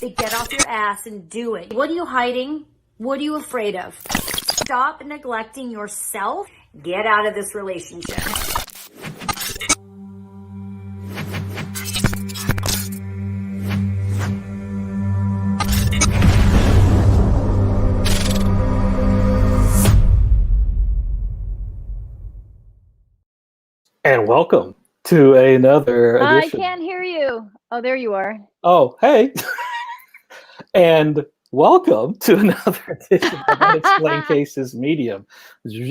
Get off your ass and do it. What are you hiding? What are you afraid of? Stop neglecting yourself. Get out of this relationship. And welcome to another edition. I can't hear you. Oh, there you are. Oh, hey. And welcome to another edition of Unexplained Cases Medium.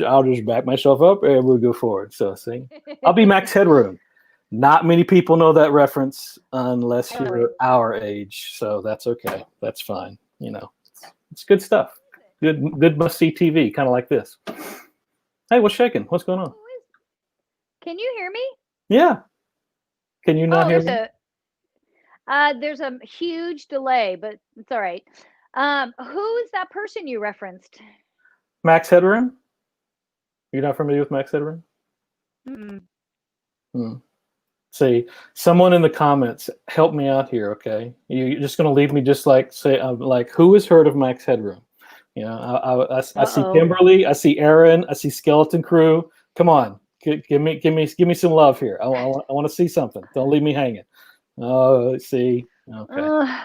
I'll just back myself up and we'll go forward. So, see, I'll be Max Headroom. Not many people know that reference unless you're our age. So that's okay. That's fine. You know, it's good stuff. Good must-see TV, kind of like this. Hey, what's shaking? What's going on? Can you hear me? Yeah. Can you not hear me? There's a huge delay, but it's all right. Who is that person you referenced? Max Headroom? You're not familiar with Max Headroom? See, someone in the comments, help me out here, okay? You're just going to leave me just like, say, like, who has heard of Max Headroom? You know, I see Kimberly, I see Aaron, I see Skeleton Crew. Come on. Give me some love here. I want to see something. Don't leave me hanging. Oh, see, okay.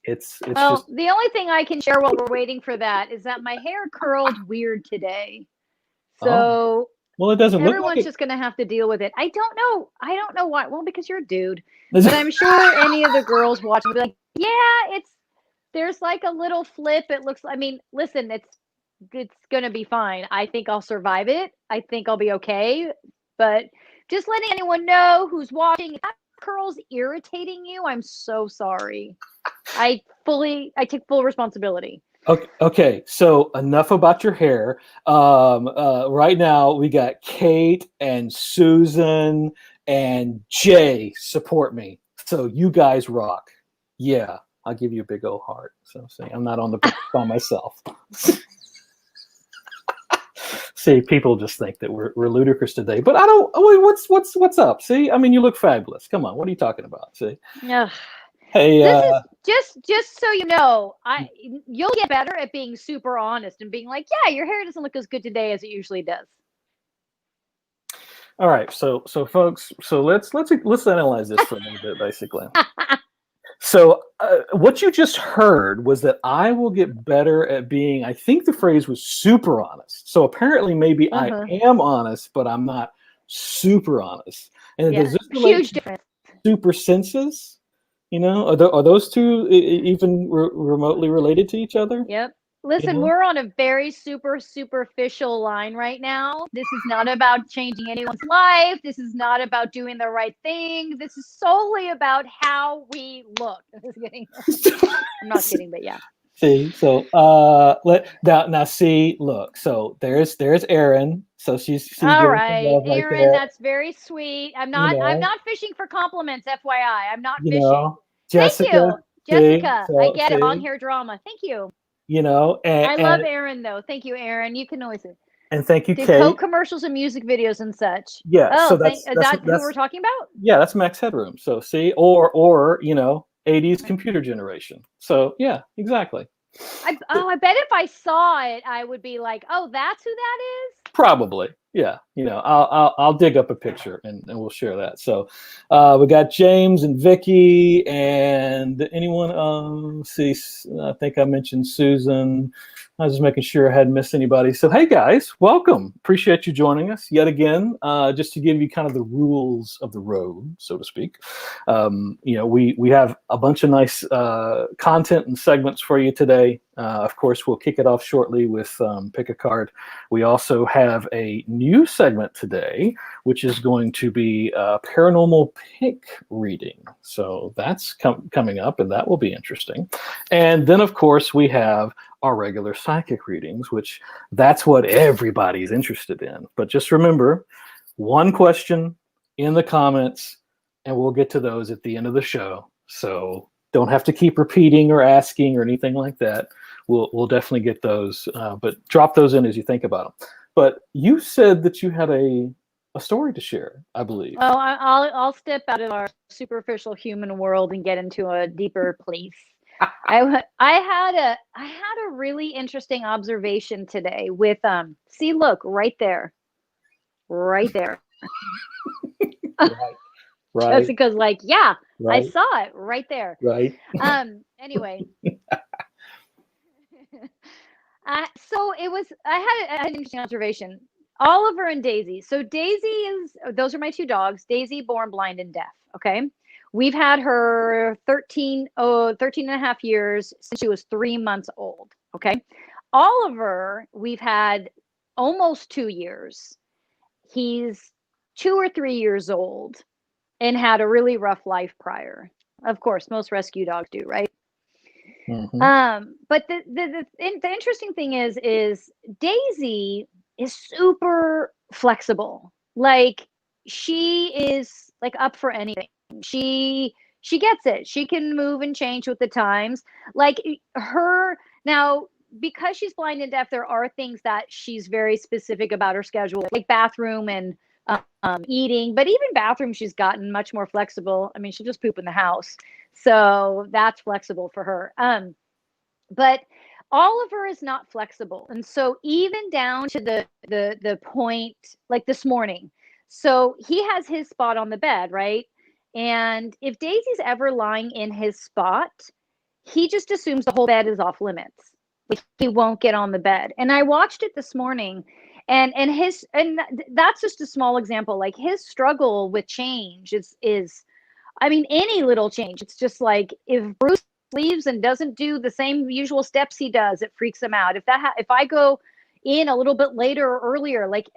It's just the only thing I can share while we're waiting for that is that my hair curled weird today. So well, it doesn't look like everyone's just gonna have to deal with it. I don't know why. Well, because you're a dude, but I'm sure any of the girls watching will be like, yeah, there's like a little flip. It looks. I mean, listen, it's going to be fine. I think I'll survive it. I think I'll be okay. But just letting anyone know who's watching, if that curl's irritating you, I'm so sorry. I take full responsibility. Okay, so enough about your hair. Right now, we got Kate and Susan and Jay support me. So you guys rock. Yeah, I'll give you a big old heart. So see, I'm not on the by myself. See, people just think that we're ludicrous today, but I don't. What's up? See, I mean, you look fabulous. Come on, what are you talking about? See, hey, this is just so you know, you'll get better at being super honest and being like, yeah, your hair doesn't look as good today as it usually does. All right, so folks, so let's analyze this for a little bit, basically. So what you just heard was that I will get better at being, I think the phrase was super honest. So apparently maybe I am honest, but I'm not super honest. And does this relate huge to difference. super senses? You know, are those two even remotely related to each other? Yep. Listen, we're on a very superficial line right now. This is not about changing anyone's life. This is not about doing the right thing. This is solely about how we look. I'm not kidding, but yeah. See, so now see, look. So there's Erin. So she's all right, Erin. Right, that's very sweet. I'm not fishing for compliments, FYI. I'm not fishing. Jessica, thank you, Jessica. See, I get it. Long hair drama. Thank you. You know, I love Aaron though. Thank you, Aaron. You can always and thank you, Kate. Coke commercials and music videos and such. Yeah. Oh, so that's who we're talking about? Yeah, that's Max Headroom. So see, or you know, 80s computer generation. So yeah, exactly. I bet if I saw it, I would be like, oh, that's who that is? Probably. Yeah, you know, I'll dig up a picture and we'll share that. So we got James and Vicky and anyone. See, I think I mentioned Susan. I was just making sure I hadn't missed anybody. So hey guys, welcome. Appreciate you joining us yet again. Just to give you kind of the rules of the road, so to speak. You know, we have a bunch of nice content and segments for you today. Of course, we'll kick it off shortly with Pick a Card. We also have a new segment today, which is going to be a Paranormal Pic reading. So that's coming up, and that will be interesting. And then, of course, we have our regular psychic readings, which that's what everybody's interested in. But just remember, one question in the comments, and we'll get to those at the end of the show. So don't have to keep repeating or asking or anything like that. We'll definitely get those, but drop those in as you think about them. But you said that you had a a story to share, I believe. Well, I'll step out of our superficial human world and get into a deeper place. I had a really interesting observation today with see, look right there, right there. Right. Right. Jessica's like, yeah, I Right. saw it right there. Right. Anyway. So it was, I had an interesting observation. Oliver and Daisy. So those are my two dogs. Daisy, born blind and deaf. Okay. We've had her 13 and a half years since she was 3 months old. Okay. Oliver, we've had almost 2 years. He's 2 or 3 years old and had a really rough life prior. Of course, most rescue dogs do, right? Mm-hmm. But the interesting thing is Daisy is super flexible. Like she is like up for anything. She gets it. She can move and change with the times. Like her now, because she's blind and deaf, there are things that she's very specific about her schedule, like bathroom and eating. But even bathroom, she's gotten much more flexible. I mean, she'll just poop in the house. So that's flexible for her. But Oliver is not flexible. And so even down to the point, like this morning, so he has his spot on the bed, right? And if Daisy's ever lying in his spot, he just assumes the whole bed is off limits. Like he won't get on the bed. And I watched it this morning, and that's just a small example. Like his struggle with change is I mean, any little change. It's just like if Bruce leaves and doesn't do the same usual steps he does, it freaks him out. If I go in a little bit later or earlier, like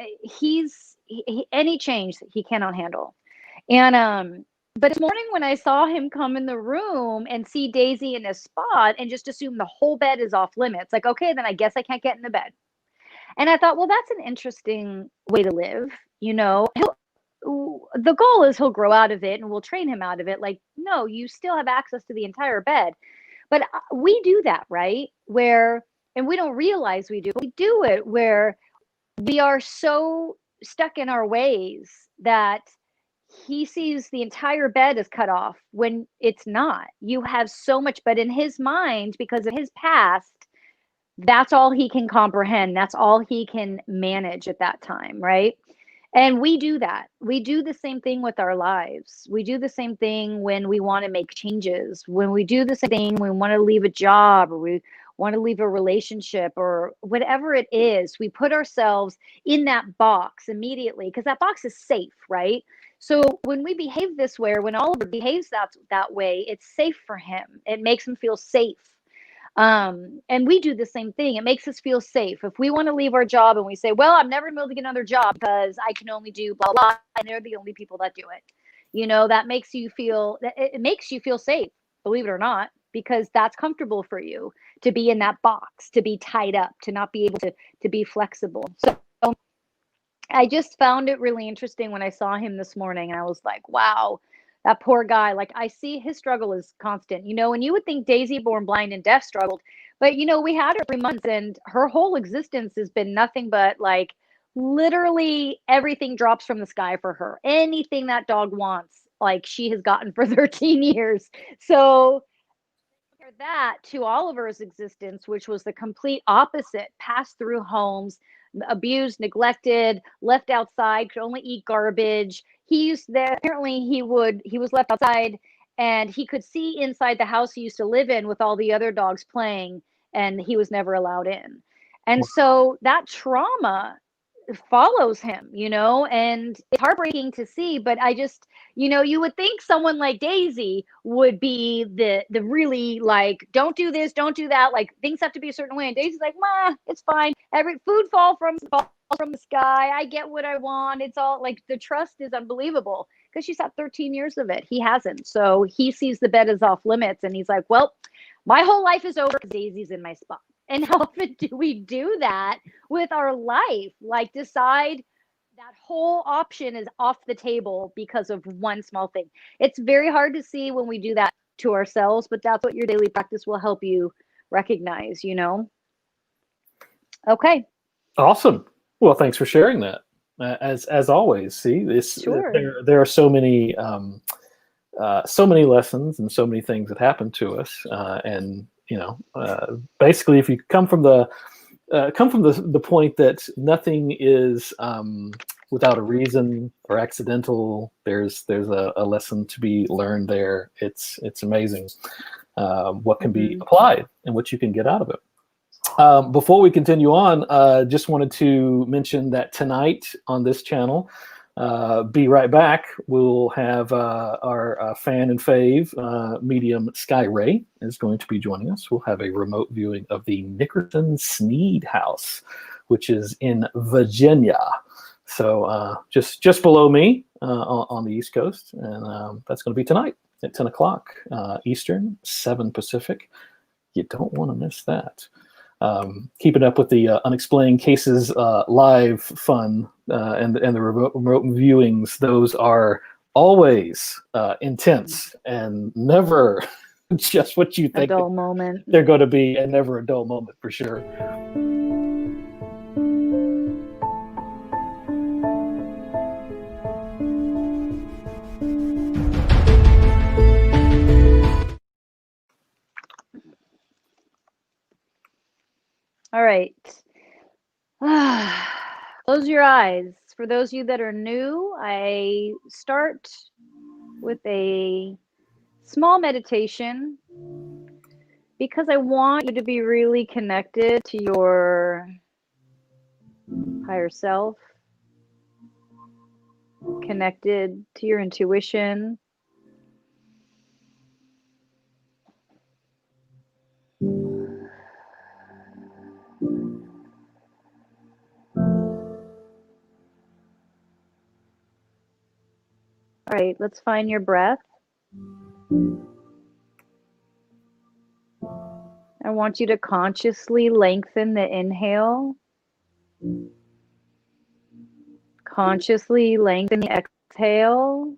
any change he cannot handle. And but this morning when I saw him come in the room and see Daisy in his spot and just assume the whole bed is off limits, like, okay, then I guess I can't get in the bed. And I thought, well, that's an interesting way to live. The goal is he'll grow out of it and we'll train him out of it. Like, no, you still have access to the entire bed. But we do that, right? And we don't realize we do it where we are so stuck in our ways that he sees the entire bed is cut off when it's not. You have so much, but in his mind, because of his past, that's all he can comprehend. That's all he can manage at that time, right? And we do that. We do the same thing with our lives. We do the same thing when we want to make changes, when we do the same thing, when we want to leave a job or we want to leave a relationship or whatever it is. We put ourselves in that box immediately because that box is safe, right? So when we behave this way, or when Oliver behaves that way, it's safe for him. It makes him feel safe. And we do the same thing. It makes us feel safe. If we want to leave our job and we say, well, I'm never going to be able to get another job because I can only do blah, blah, and they're the only people that do it. That makes you feel, it makes you feel safe, believe it or not, because that's comfortable for you to be in that box, to be tied up, to not be able to be flexible. So I just found it really interesting when I saw him this morning, and I was like, wow, that poor guy. Like I see his struggle is constant, and you would think Daisy, born blind and deaf, struggled, but we had her 3 months and her whole existence has been nothing but like literally everything drops from the sky for her. Anything that dog wants, like she has gotten for 13 years. So compare that to Oliver's existence, which was the complete opposite, passed through homes, abused, neglected, left outside, could only eat garbage. Apparently he was left outside and he could see inside the house he used to live in with all the other dogs playing, and he was never allowed in. And so that trauma follows him, and it's heartbreaking to see. But I just, you would think someone like Daisy would be the really like, don't do this, don't do that, like things have to be a certain way. And Daisy's like, ma, it's fine. Every food falls from the sky. I get what I want. It's all like the trust is unbelievable because she's had 13 years of it. He hasn't. So he sees the bed as off limits and he's like, well, my whole life is over because Daisy's in my spot. And how often do we do that with our life? Like decide that whole option is off the table because of one small thing. It's very hard to see when we do that to ourselves, but that's what your daily practice will help you recognize, Okay. Awesome. Well, thanks for sharing that. as always. See, Sure. there are so many lessons and so many things that happen to us, and basically, if you come from the point that nothing is without a reason or accidental, there's a lesson to be learned there. It's amazing what can be applied and what you can get out of it. Before we continue on, just wanted to mention that tonight on this channel, Be Right Back, we'll have our fan and fave, medium Sky Ray, is going to be joining us. We'll have a remote viewing of the Nickerson Sneed House, which is in Virginia. So just below me on the East Coast. And that's going to be tonight at 10 o'clock Eastern, 7 Pacific. You don't want to miss that. Keeping up with the Unexplained Cases live fun and the remote viewings. Those are always intense and never just what you think a dull moment. They're going to be, and never a dull moment for sure. All right. Close your eyes. For those of you that are new, I start with a small meditation because I want you to be really connected to your higher self, connected to your intuition. All right, let's find your breath. I want you to consciously lengthen the inhale. Consciously lengthen the exhale.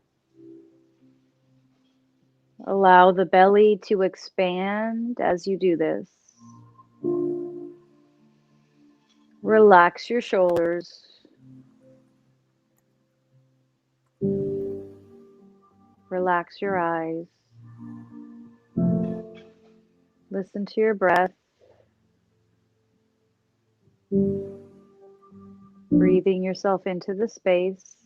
Allow the belly to expand as you do this. Relax your shoulders. Relax your eyes. Listen to your breath. Breathing yourself into the space.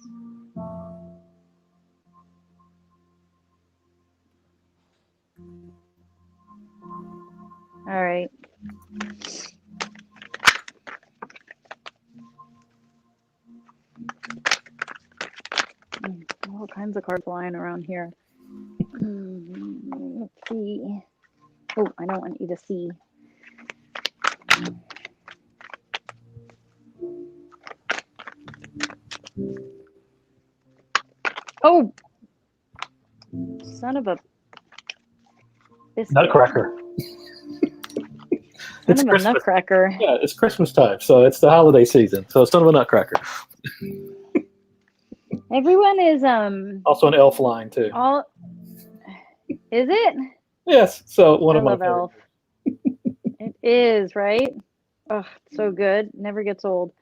All right. All kinds of cards flying around here. Let's see. Oh, I don't want you to see. Oh, son of a biscuit. Nutcracker. Son of a nutcracker. Yeah, it's Christmas time, so it's the holiday season. So son of a nutcracker. Everyone is also an elf line too. All is it? Yes. So one of my love elf. It is, right? Oh, so good. Never gets old.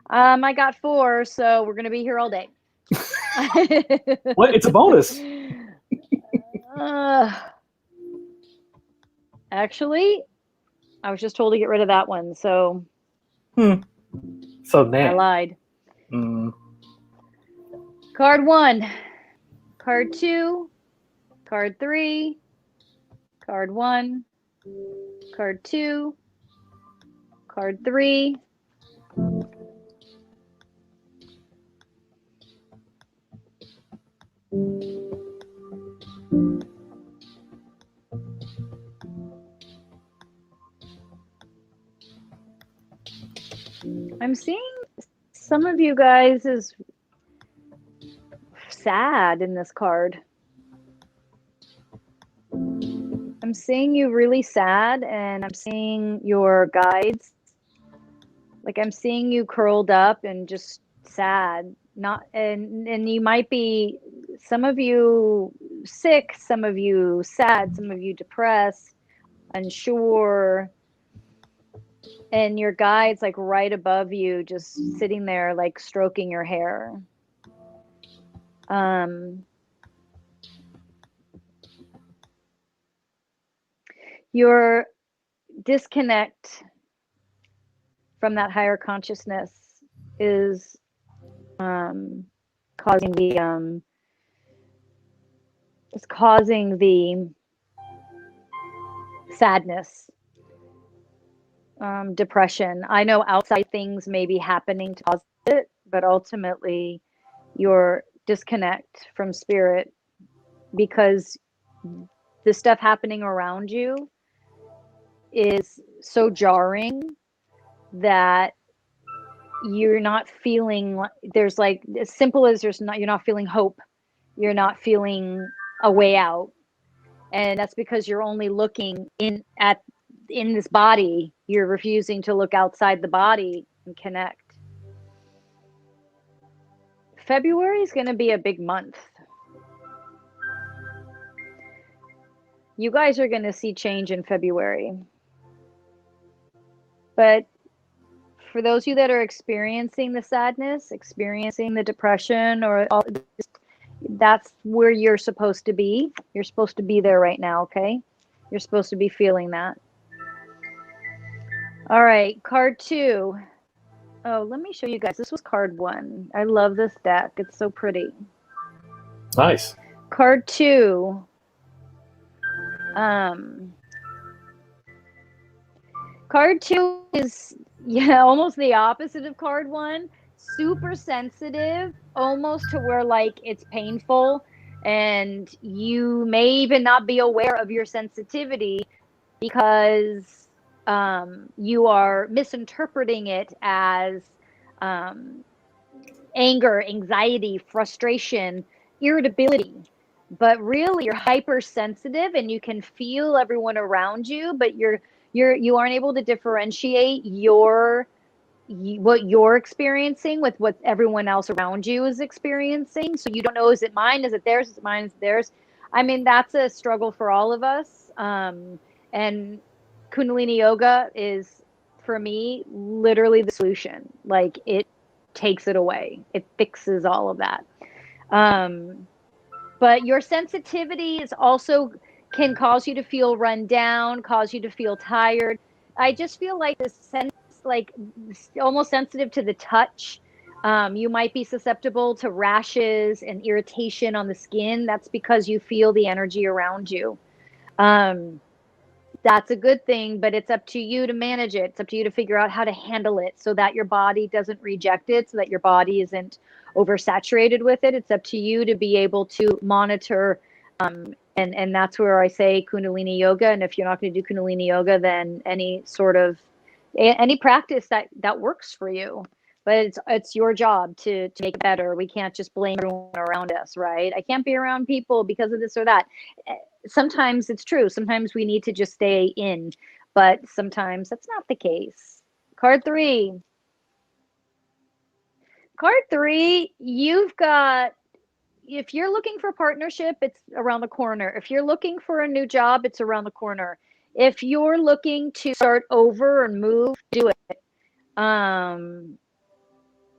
I got 4, so we're gonna be here all day. What? It's a bonus. Actually, I was just told to get rid of that one, so So now I lied. Card 1, card 2, card 3, card 1, card 2, card 3. I'm seeing some of you guys is sad in this card. I'm seeing you really sad, and I'm seeing your guides. Like I'm seeing you curled up and just sad. Not and you might be, some of you sick, some of you sad, some of you depressed, unsure. and your guide's like right above you, just sitting there, like stroking your hair. Your disconnect from that higher consciousness is causing the sadness, depression. I know outside things may be happening to cause it, but ultimately your disconnect from spirit, because the stuff happening around you is so jarring that you're not feeling, there's like, as simple as you're not feeling hope, you're not feeling a way out, and that's because you're only looking in this body. You're refusing to look outside the body and connect. February is going to be a big month. You guys are going to see change in February. But for those of you that are experiencing the sadness, experiencing the depression, or all, that's where you're supposed to be. You're supposed to be there right now, okay? You're supposed to be feeling that. All right, card 2. Oh, let me show you guys. This was card 1. I love this deck. It's so pretty. Nice. Card 2. Card 2 is, almost the opposite of card 1. Super sensitive, almost to where like it's painful, and you may even not be aware of your sensitivity because you are misinterpreting it as anger, anxiety, frustration, irritability. But really, you're hypersensitive, and you can feel everyone around you, but you aren't able to differentiate what you're experiencing with what everyone else around you is experiencing. So you don't know, is it mine? Is it theirs? Is it mine? Is it theirs? I mean, that's a struggle for all of us. And Kundalini Yoga is, for me, literally the solution. Like, it takes it away. It fixes all of that. But your sensitivity is also can cause you to feel run down, cause you to feel tired. I just feel like this sense, like almost sensitive to the touch. You might be susceptible to rashes and irritation on the skin. That's because you feel the energy around you. That's a good thing, but it's up to you to manage it. It's up to you to figure out how to handle it so that your body doesn't reject it, so that your body isn't oversaturated with it. It's up to you to be able to monitor. And that's where I say Kundalini Yoga. And if you're not going to do Kundalini Yoga, then any practice that works for you. But it's your job to make it better. We can't just blame everyone around us, right? I can't be around people because of this or that. Sometimes it's true. Sometimes we need to just stay in, but sometimes that's not the case. Card 3. Card 3, you've got, if you're looking for a partnership, it's around the corner. If you're looking for a new job, it's around the corner. If you're looking to start over and move, do it.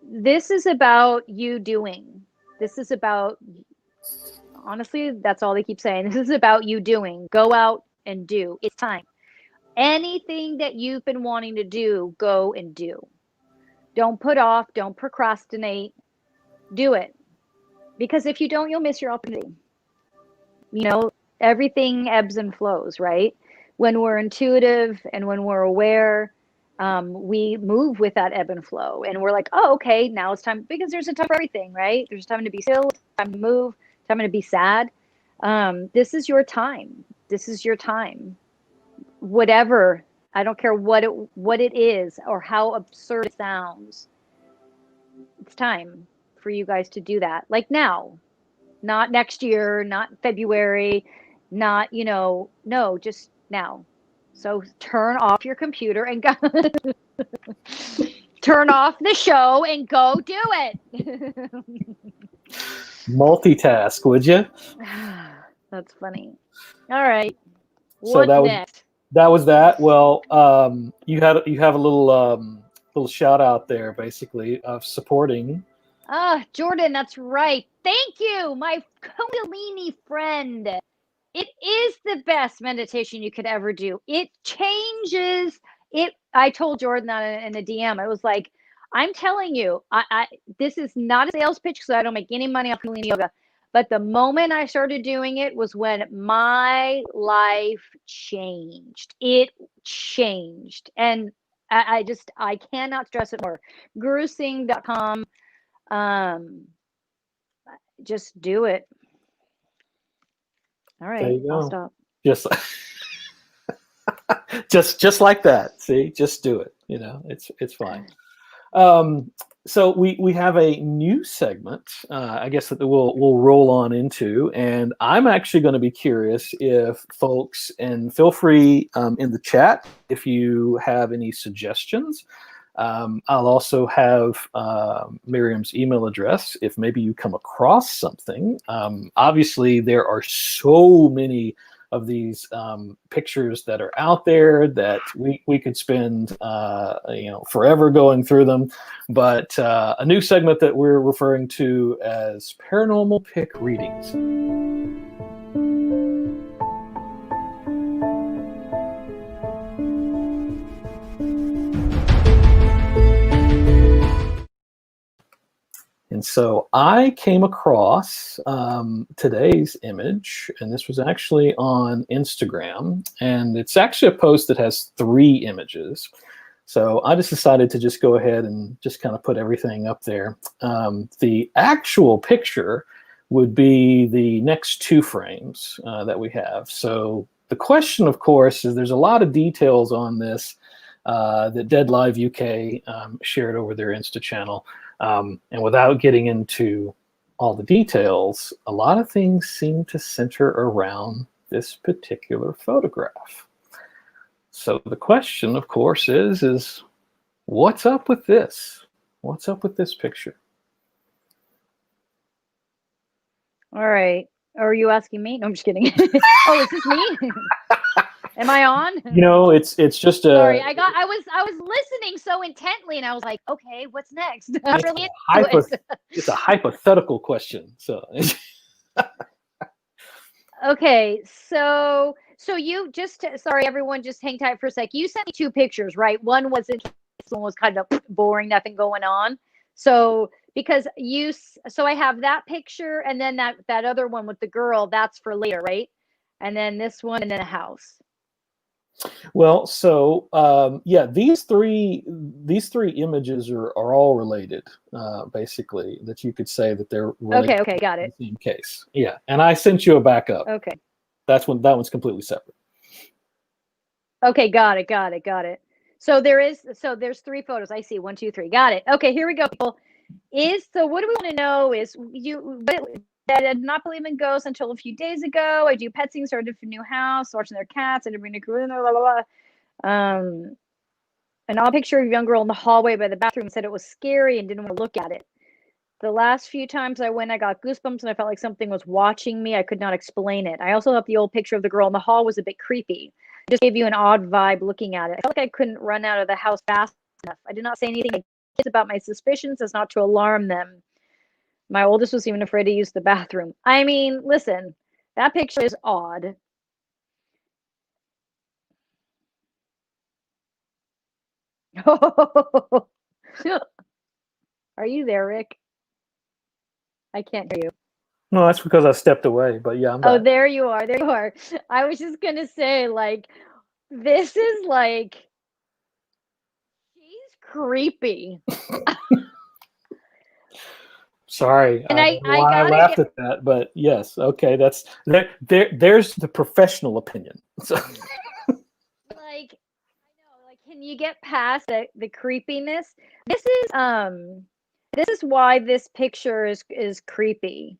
This is about you doing. This is about, honestly, that's all they keep saying. This is about you doing. Go out and do. It's time. Anything that you've been wanting to do, go and do. Don't put off. Don't procrastinate. Do it. Because if you don't, you'll miss your opportunity. Everything ebbs and flows, right? When we're intuitive and when we're aware, we move with that ebb and flow. And we're like, oh, okay, now it's time. Because there's a time for everything, right? There's time to be still, time to move, time to be sad. This is your time. This is your time. Whatever, I don't care what it is or how absurd it sounds. It's time for you guys to do that. Like now, not next year, not February, not, no, just now. So turn off your computer and go turn off the show and go do it. Multitask, would you? That's funny. All right. So What's next? that was that. Well, you have a little shout out there, basically, of supporting. Ah, Jordan, that's right. Thank you, my Kundalini friend. It is the best meditation you could ever do. It changes it. I told Jordan that in a DM. I was like, I'm telling you, this is not a sales pitch because I don't make any money off Kundalini yoga. But the moment I started doing it was when my life changed. It changed. And I cannot stress it more. GuruSingh.com. Just do it. All There right, you I'll go. stop. Just just like that. See, just do it. It's fine. So we have a new segment, I guess, that we'll roll on into, and I'm actually going to be curious if folks, and feel free in the chat if you have any suggestions. I'll also have Miriam's email address if maybe you come across something. Obviously, there are so many of these pictures that are out there that we could spend forever going through them. But a new segment that we're referring to as Paranormal Pic readings. And so I came across today's image, and this was actually on Instagram, and it's actually a post that has 3 images. So I just decided to just go ahead and just kind of put everything up there. The actual picture would be the next 2 frames that we have. So the question, of course, is there's a lot of details on this that Dead Live UK shared over their Insta channel. And without getting into all the details, a lot of things seem to center around this particular photograph. So the question, of course, is what's up with this? What's up with this picture? All right. Are you asking me? No, I'm just kidding. Oh, is this me? Am I on? It's just a. Sorry, I was listening so intently, and I was like, okay, what's next? I'm really into it. It's a hypothetical question. So. Okay, so you just sorry, everyone, just hang tight for a sec. You sent me 2 pictures, right? One was one was kind of boring, nothing going on. So because so I have that picture, and then that other one with the girl, that's for later, right? And then this one, and then a house. Well, so yeah, these three images are all related, basically. That you could say that they're related. Okay, got it. The same case, yeah. And I sent you a backup. Okay. That one's completely separate. Okay, got it. So there's 3 photos. I see 1, 2, 3. Got it. Okay, here we go, people. So what do we want to know is I did not believe in ghosts until a few days ago. I do pet sitting, started a new house, watching their cats, and bring a blah blah blah. An odd picture of a young girl in the hallway by the bathroom, said it was scary and didn't want to look at it. The last few times I went, I got goosebumps and I felt like something was watching me. I could not explain it. I also thought the old picture of the girl in the hall was a bit creepy. It just gave you an odd vibe looking at it. I felt like I couldn't run out of the house fast enough. I did not say anything to kids about my suspicions as not to alarm them. My oldest was even afraid to use the bathroom. I mean, listen, that picture is odd. Are you there, Rick? I can't hear you. No, that's because I stepped away. But yeah, I'm back. Oh, there you are. There you are. I was just gonna say, like, this is like, she's creepy. Sorry, And I laughed at that, but yes, okay, that's there's the professional opinion. So. Like, I know, like, can you get past the creepiness? This is why this picture is creepy.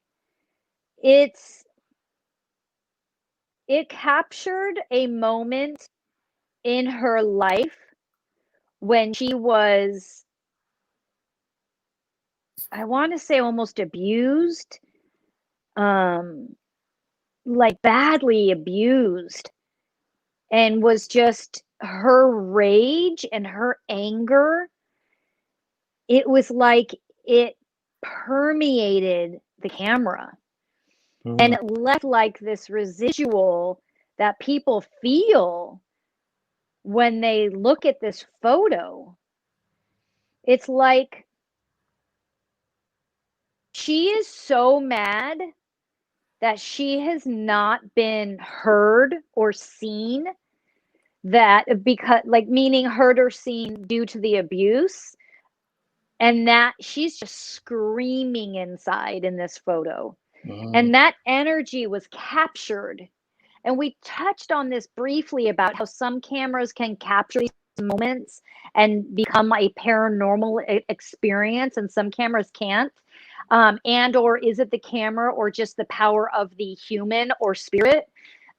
It captured a moment in her life when she was, I want to say, almost abused, like badly abused. and was just her rage and her anger. It was like it permeated the camera, and it left like this residual that people feel when they look at this photo. It's like she is so mad that she has not been heard or seen, that because, like, meaning heard or seen due to the abuse, and that she's just screaming inside in this photo. And that energy was captured. And we touched on this briefly about how some cameras can capture these moments and become a paranormal experience, and some cameras can't. And or is it the camera or just the power of the human or spirit?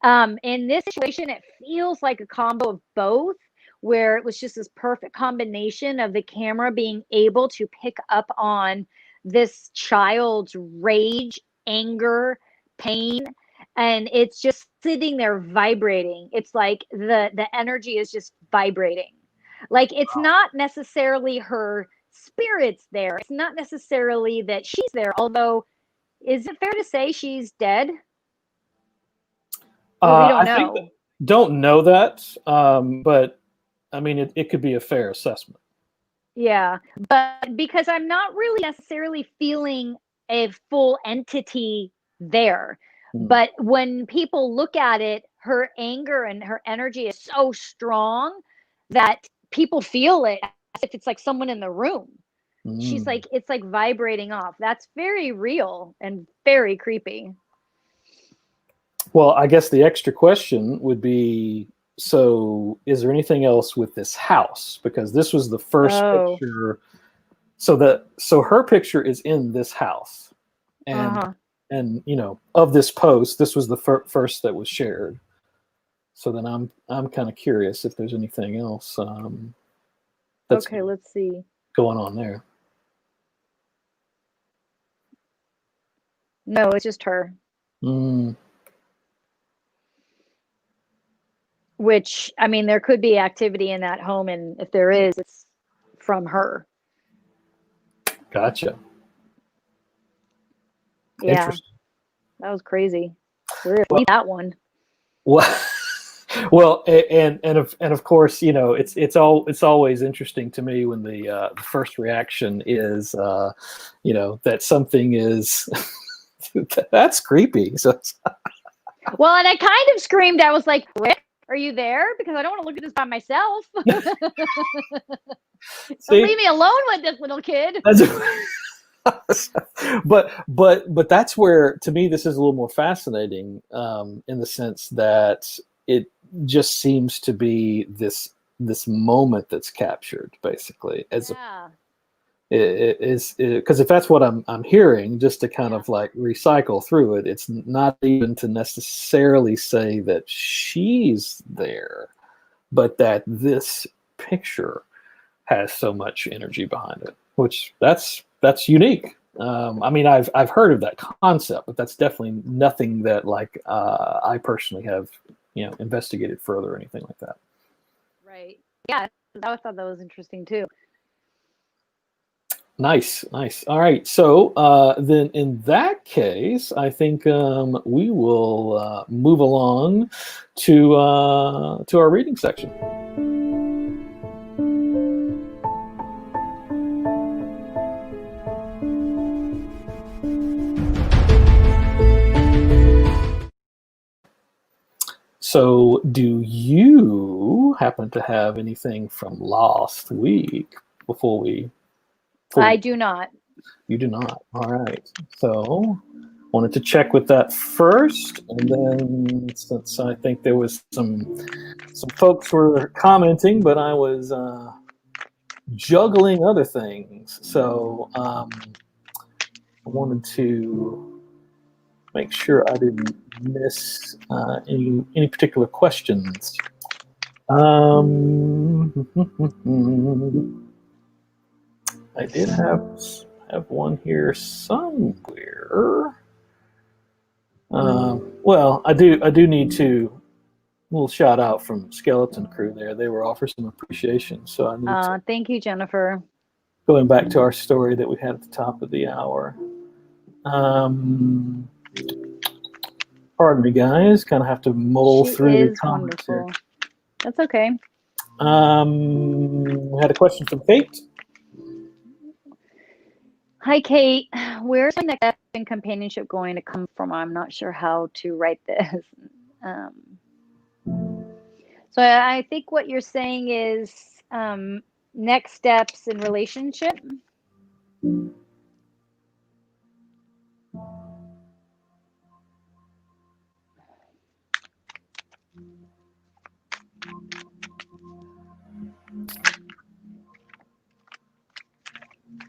In this situation, it feels like a combo of both, where it was just this perfect combination of the camera being able to pick up on this child's rage, anger, pain, and it's just sitting there vibrating. It's like the energy is just vibrating. Like, it's not necessarily her spirit's there. It's not necessarily that she's there, although, is it fair to say she's dead? Well, we don't know. Don't know that, but I mean, it could be a fair assessment. Yeah, but because I'm not really necessarily feeling a full entity there. But when people look at it, her anger and her energy is so strong that people feel it as if it's like someone in the room. She's like, it's like vibrating off. That's very real and very creepy. Well, I guess the extra question would be, so is there anything else with this house? Because this was the first picture. So her picture is in this house. And you know, of this post, this was the first that was shared. So then I'm kind of curious if there's anything else that's let's see going on there. No, it's just her. Which, I mean, there could be activity in that home, and if there is, it's from her. Gotcha. Yeah, that was crazy. We're gonna leave that one. Well, and of course, you know, it's always interesting to me when the first reaction is, you know, that something is that's creepy. So, well, and I kind of screamed. I was like, Rick, are you there? Because I don't want to look at this by myself. See, leave me alone with this little kid. but that's where, to me, this is a little more fascinating, in the sense that it just seems to be this moment that's captured, basically, as it is, because if that's what I'm hearing, just to kind of like recycle through it, it's not even to necessarily say that she's there, but that this picture has so much energy behind it, which that's unique. I mean, I've heard of that concept, but that's definitely nothing that, like, I personally have, you know, investigated further or anything like that. Right. Yeah, I thought that was interesting too. Nice. All right. So then in that case, I think we will move along to our reading section. So do you happen to have anything from last week before we... I do not. You do not. All right. So wanted to check with that first, and then, since I think there was some folks were commenting, but I was juggling other things, so I wanted to make sure I didn't miss any particular questions. I did have one here somewhere. Well, I do need to little shout out from Skeleton Crew there. They were offered some appreciation. So I need to, Thank you, Jennifer. going back to our story that we had at the top of the hour. Pardon me, guys. Kind of have to mull through the comments wonderful. here. That's okay. We had a question from Kate. Hi, Kate. Where's my next step in companionship going to come from? I'm not sure how to write this. So I think what you're saying is next steps in relationship.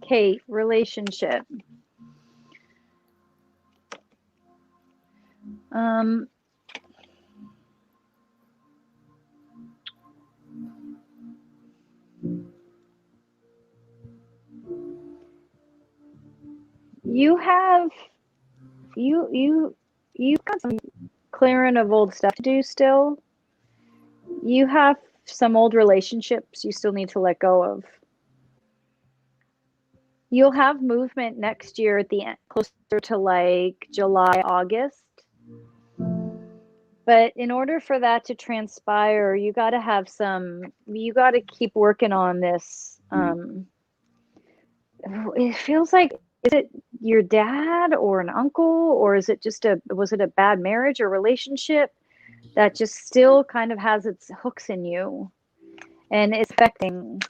Kate, relationship. You've got some clearing of old stuff to do still. You have some old relationships you still need to let go of. You'll have movement next year at the end, closer to like July, August. But in order for that to transpire, you got to keep working on this. It feels like, is it your dad or an uncle, or is it was it a bad marriage or relationship that just still kind of has its hooks in you and it's affecting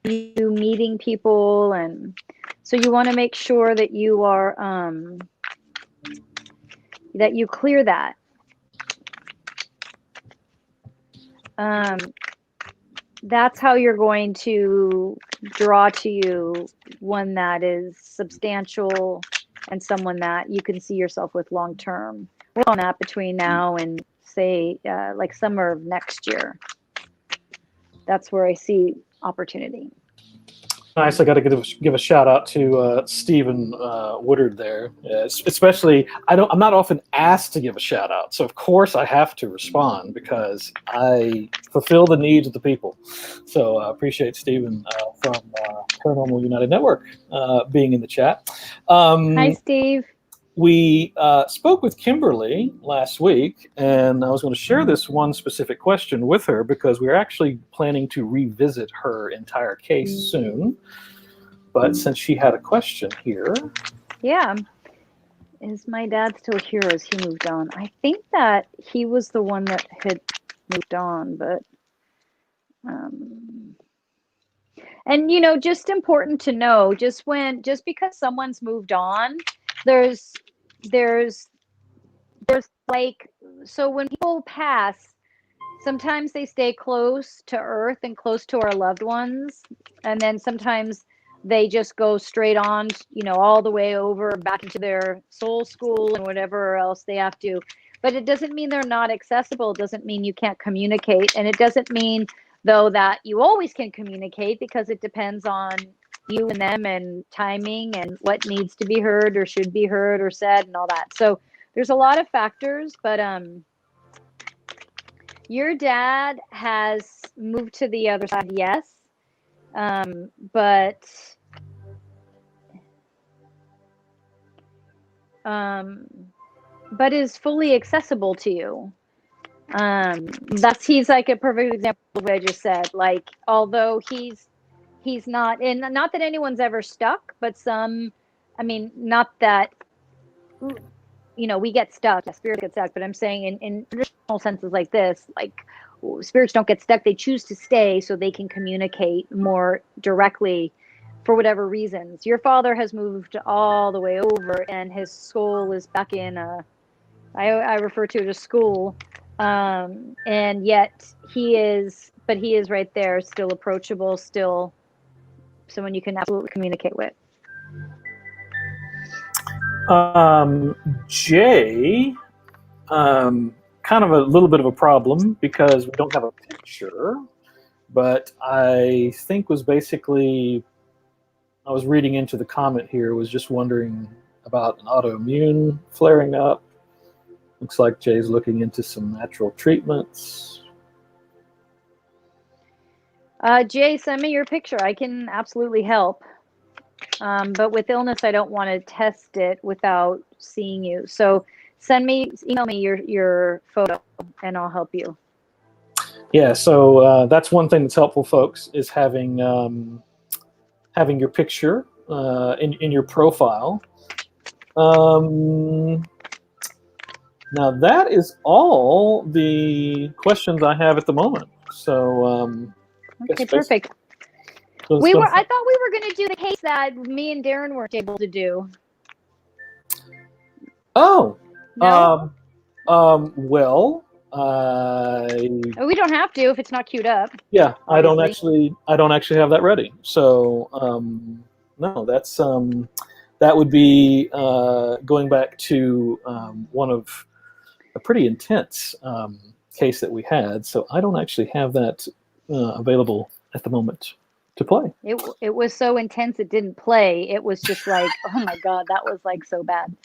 you meeting people? And so you want to make sure that you are, that you clear that. That's how you're going to draw to you one that is substantial and someone that you can see yourself with long term. Work on that between now and say like summer of next year. That's where I see opportunity. Nice. I got to give a shout out to Stephen Woodard there. Especially, I'm not often asked to give a shout out, so of course I have to respond because I fulfill the needs of the people. So I appreciate Stephen from Paranormal United Network being in the chat. Hi, Steve. We spoke with Kimberly last week, and I was going to share this one specific question with her because we're actually planning to revisit her entire case soon. But since she had a question here. Yeah. Is my dad still here or has he moved on? I think that he was the one that had moved on, but and you know, just important to know, just because someone's moved on, there's like, so when people pass, sometimes they stay close to earth and close to our loved ones, and then sometimes they just go straight on, you know, all the way over back into their soul school and whatever else they have to. But it doesn't mean they're not accessible. It doesn't mean you can't communicate, and it doesn't mean though that you always can communicate, because it depends on you and them and timing and what needs to be heard or should be heard or said and all that. So there's a lot of factors, but your dad has moved to the other side, yes, but is fully accessible to you. He's like a perfect example of what I just said. Like, although he's not, and not that anyone's ever stuck, but not that, you know, we get stuck, spirits get stuck, but I'm saying in traditional senses like this, like spirits don't get stuck, they choose to stay so they can communicate more directly for whatever reasons. Your father has moved all the way over and his soul is back in I refer to it as school. And yet he is right there, still approachable, still someone you can absolutely communicate with. Jay, kind of a little bit of a problem because we don't have a picture, but I think was basically, I was reading into the comment here, was just wondering about an autoimmune flaring up. Looks like Jay's looking into some natural treatments. Jay, send me your picture. I can absolutely help. But with illness, I don't want to test it without seeing you. So email me your photo, and I'll help you. Yeah, so that's one thing that's helpful, folks, is having having your picture in your profile. Now that is all the questions I have at the moment. So okay, perfect. So I thought we were going to do the case that me and Darren weren't able to do. Oh, no? Well, We don't have to if it's not queued up. Yeah, obviously. I don't actually have that ready. So no, that's that would be going back to one of a pretty intense case that we had. So I don't actually have that available at the moment to play. It was so intense it didn't play. It was just like, oh my god, that was like so bad.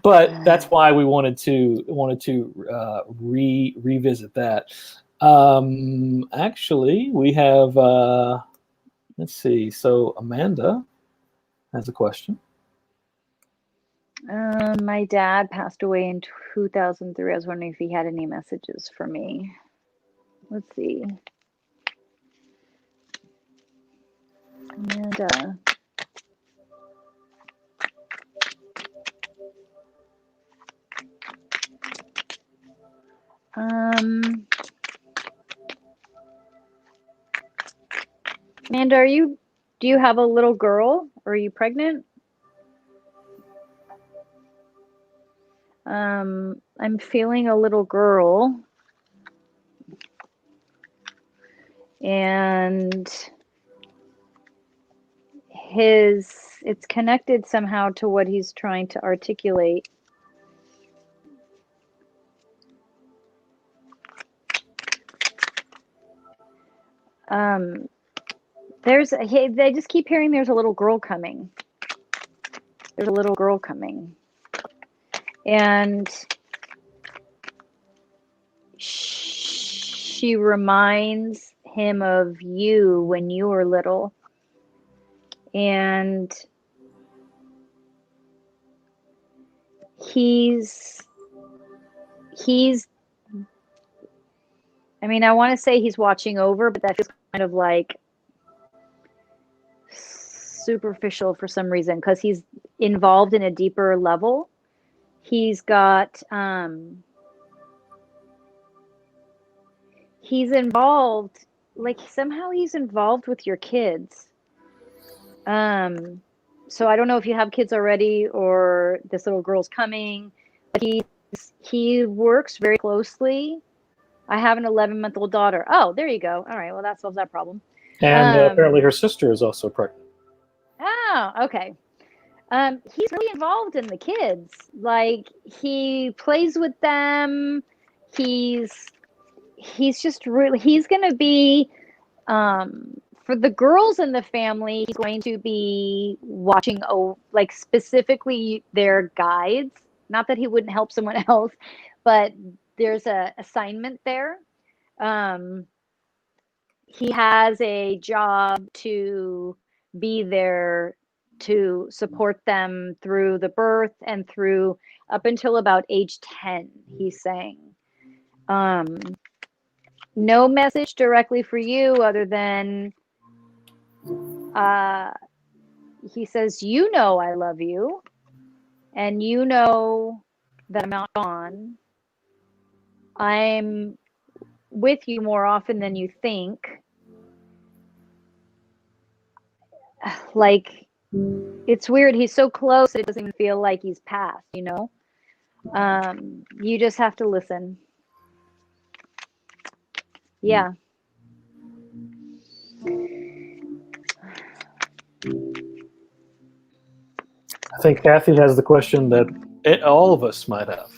But that's why we wanted to revisit that. Actually, we have let's see. So Amanda has a question. My dad passed away in 2003. I was wondering if he had any messages for me. Let's see. Amanda. Amanda, do you have a little girl, or are you pregnant? I'm feeling a little girl, and it's connected somehow to what he's trying to articulate. They just keep hearing there's a little girl coming. There's a little girl coming. And she reminds him of you when you were little. And he's I mean, I want to say he's watching over, but that feels kind of like superficial for some reason, because he's involved in a deeper level. He's got he's involved, like somehow he's involved with your kids. So I don't know if you have kids already or this little girl's coming, but he works very closely. I have an 11-month-old daughter. Oh, there you go. All right, well, that solves that problem. And apparently her sister is also pregnant. Oh, okay. He's really involved in the kids. Like, he plays with them. He's just really, he's going to be, for the girls in the family, he's going to be watching, like specifically their guides. Not that he wouldn't help someone else, but there's a assignment there. He has a job to be there to support them through the birth and through up until about age 10, he's saying. No message directly for you other than he says, you know I love you, and you know that I'm not gone. I'm with you more often than you think. Like, it's weird. He's so close, it doesn't even feel like he's passed, you know? You just have to listen. Yeah. I think Kathy has the question that all of us might have.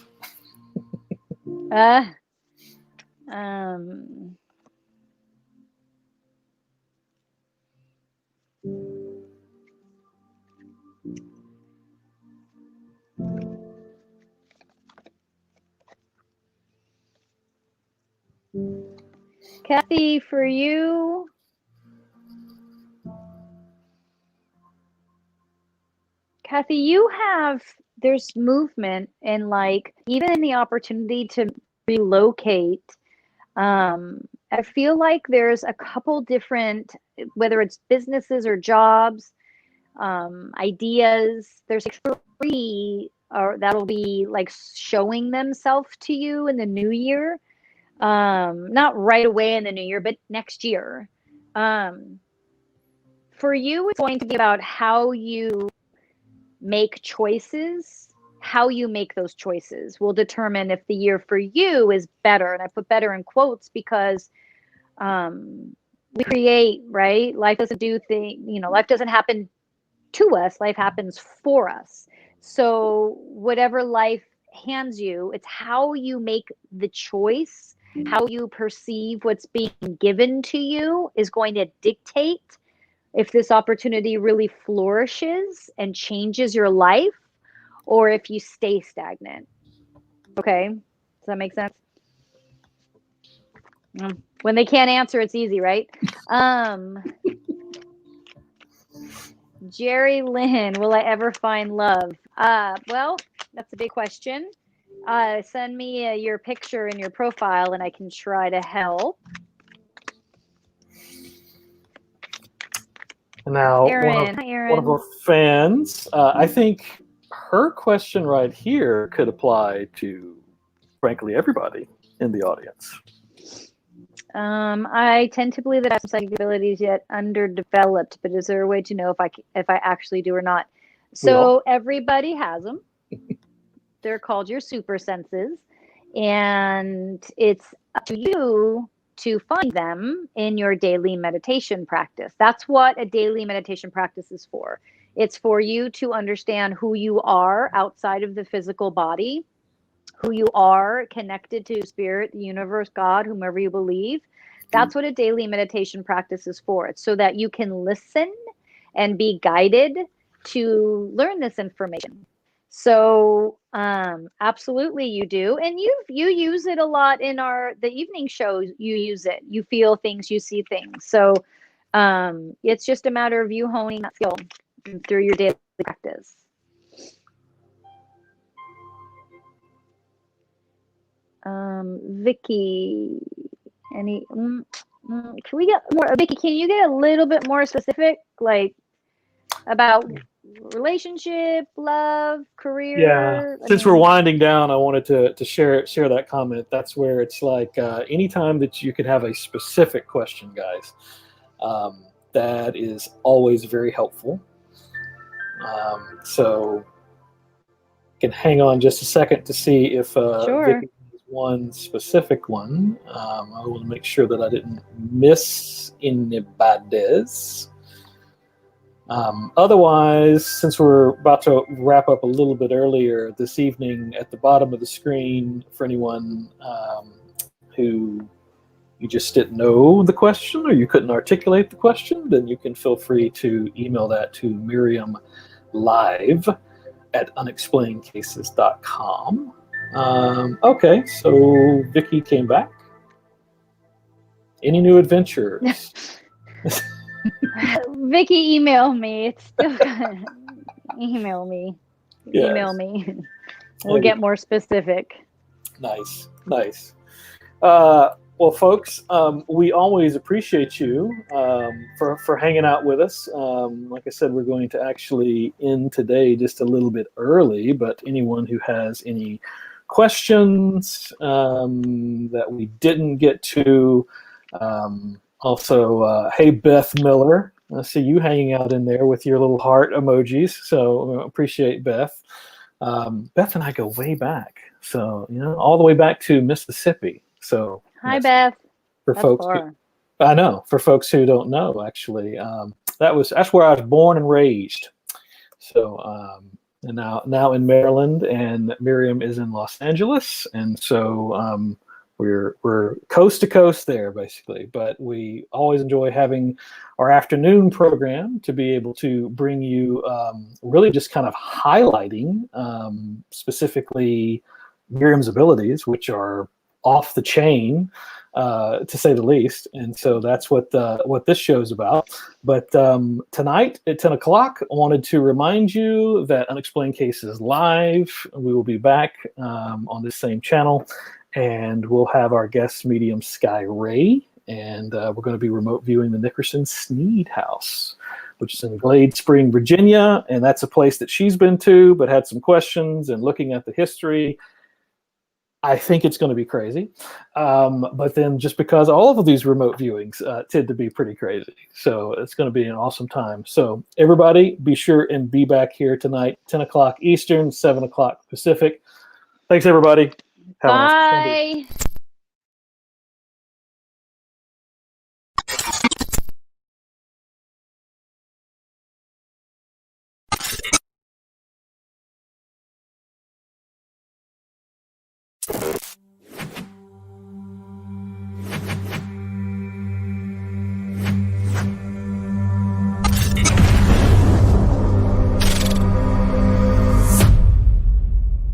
Kathy, for you, there's movement and like even the opportunity to relocate. I feel like there's a couple different, whether it's businesses or jobs, ideas. There's like three or that'll be like showing themselves to you in the new year. Not right away in the new year, but next year. For you, it's going to be about how you make choices. How you make those choices will determine if the year for you is better. And I put better in quotes because we create, right? Life doesn't do things, life doesn't happen to us, life happens for us. So whatever life hands you, it's how you make the choice, how you perceive what's being given to you is going to dictate if this opportunity really flourishes and changes your life or if you stay stagnant. Okay? Does that make sense? When they can't answer, it's easy, right? Jerry Lynn, will I ever find love? Well, that's a big question. Send me your picture and your profile and I can try to help. Now, Aaron, one of our fans, I think her question right here could apply to, frankly, everybody in the audience. I tend to believe that I have some psychic abilities yet underdeveloped, but is there a way to know if I actually do or not? So everybody has them. They're called your super senses, and it's up to you to find them in your daily meditation practice. That's what a daily meditation practice is for. It's for you to understand who you are outside of the physical body, who you are connected to spirit, the universe, God, whomever you believe. That's what a daily meditation practice is for. It's so that you can listen and be guided to learn this information. So absolutely you do. And you use it a lot in the evening shows. You use it. You feel things, you see things. So it's just a matter of you honing that skill through your daily practice. Vicky, can we get more? Vicky, can you get a little bit more specific, like about relationship, love, career? Yeah, since we're winding down, I wanted to share that comment. That's where it's like anytime that you could have a specific question, guys, that is always very helpful. So can hang on just a second to see if sure. Vicky has one specific one. I will make sure that I didn't miss anybody's. Otherwise, since we're about to wrap up a little bit earlier this evening, at the bottom of the screen, for anyone who you just didn't know the question or you couldn't articulate the question, then you can feel free to email that to maryamlive at unexplainedcases.com. Okay, so Vicky came back. Any new adventures? Vicky, email me. It's still email me. Yes. Email me. We'll get more specific. Nice. Well, folks, we always appreciate you for hanging out with us. Like I said, we're going to actually end today just a little bit early, but anyone who has any questions that we didn't get to, also, hey, Beth Miller, I see you hanging out in there with your little heart emojis, so appreciate Beth. Beth and I go way back, so all the way back to Mississippi. So hi, Beth. For folks, I know. For folks who don't know, actually, that's where I was born and raised. So and now in Maryland, and Miriam is in Los Angeles, and so we're coast to coast there, basically. But we always enjoy having our afternoon program to be able to bring you really just kind of highlighting specifically Miriam's abilities, which are off the chain. to say the least. And so that's what this show's about. But tonight at 10 o'clock, I wanted to remind you that Unexplained Cases Live, we will be back on this same channel, and we'll have our guest medium Sky Ray, and we're going to be remote viewing the Nickerson Sneed House, which is in Glade Spring, Virginia, and that's a place that she's been to but had some questions, and looking at the history, I think it's going to be crazy. But then just because all of these remote viewings tend to be pretty crazy. So it's going to be an awesome time. So everybody be sure and be back here tonight, 10 o'clock Eastern, 7 o'clock Pacific. Thanks, everybody. Have a nice Sunday. Bye.